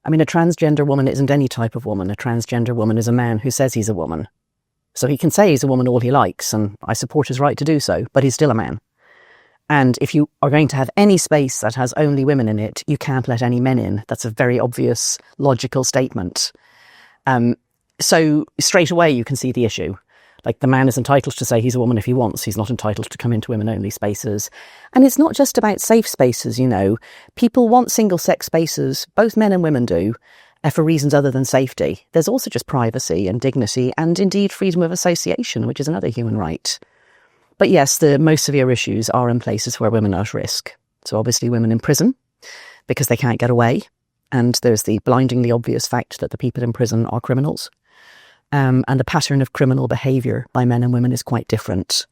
I mean, a transgender woman isn't any type of woman. A transgender woman is a man who says he's a woman. So he can say he's a woman all he likes, and I support his right to do so, but he's still a man. And if you are going to have any space that has only women in it, you can't let any men in. That's a very obvious, logical statement. So straight away you can see the issue. Like, the man is entitled to say he's a woman if he wants. He's not entitled to come into women-only spaces. And it's not just about safe spaces, you know. People want single-sex spaces. Both men and women do, for reasons other than safety. There's also just privacy and dignity and indeed freedom of association, which is another human right. But yes, the most severe issues are in places where women are at risk. So obviously women in prison, because they can't get away. And there's the blindingly obvious fact that the people in prison are criminals. And the pattern of criminal behaviour by men and women is quite different.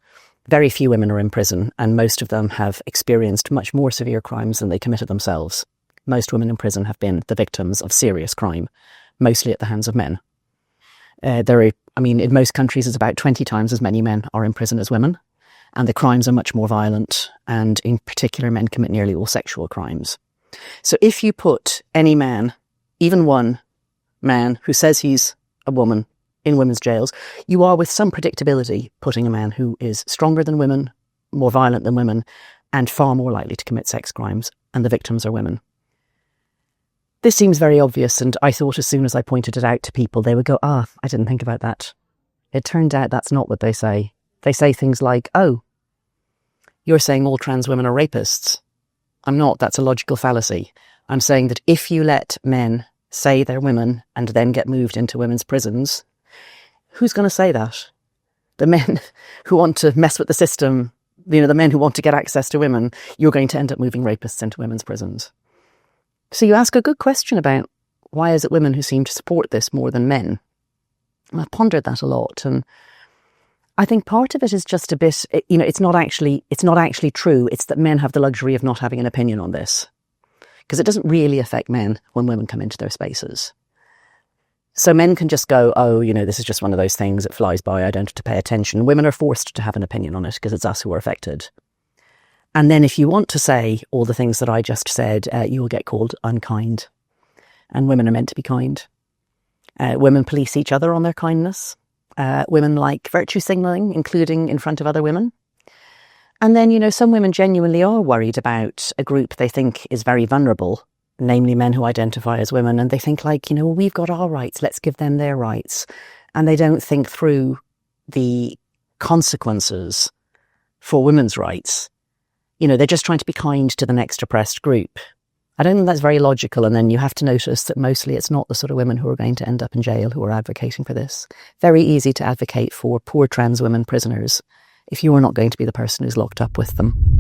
Very few women are in prison, and most of them have experienced much more severe crimes than they committed themselves. Most women in prison have been the victims of serious crime, mostly at the hands of men. In most countries, it's about 20 times as many men are in prison as women, and the crimes are much more violent, and in particular, men commit nearly all sexual crimes. So if you put any man, even one man who says he's a woman, in women's jails, you are with some predictability putting a man who is stronger than women, more violent than women, and far more likely to commit sex crimes, and the victims are women. This seems very obvious, and I thought as soon as I pointed it out to people, they would go, I didn't think about that. It turned out that's not what they say. They say things like, oh, you're saying all trans women are rapists. I'm not. That's a logical fallacy. I'm saying that if you let men say they're women and then get moved into women's prisons, who's going to say that? The men who want to mess with the system, the men who want to get access to women, you're going to end up moving rapists into women's prisons. So you ask a good question about why is it women who seem to support this more than men? And I've pondered that a lot, and I think part of it is just a bit, it's not actually true. It's that men have the luxury of not having an opinion on this, because it doesn't really affect men when women come into their spaces. So men can just go, this is just one of those things that flies by, I don't have to pay attention. Women are forced to have an opinion on it because it's us who are affected. And then if you want to say all the things that I just said, you will get called unkind. And women are meant to be kind. Women police each other on their kindness. Women like virtue signalling, including in front of other women. And then, some women genuinely are worried about a group they think is very vulnerable, namely men who identify as women, and they think we've got our rights, let's give them their rights. And they don't think through the consequences for women's rights. They're just trying to be kind to the next oppressed group. I don't think that's very logical, and then you have to notice that mostly it's not the sort of women who are going to end up in jail who are advocating for this. Very easy to advocate for poor trans women prisoners if you are not going to be the person who's locked up with them.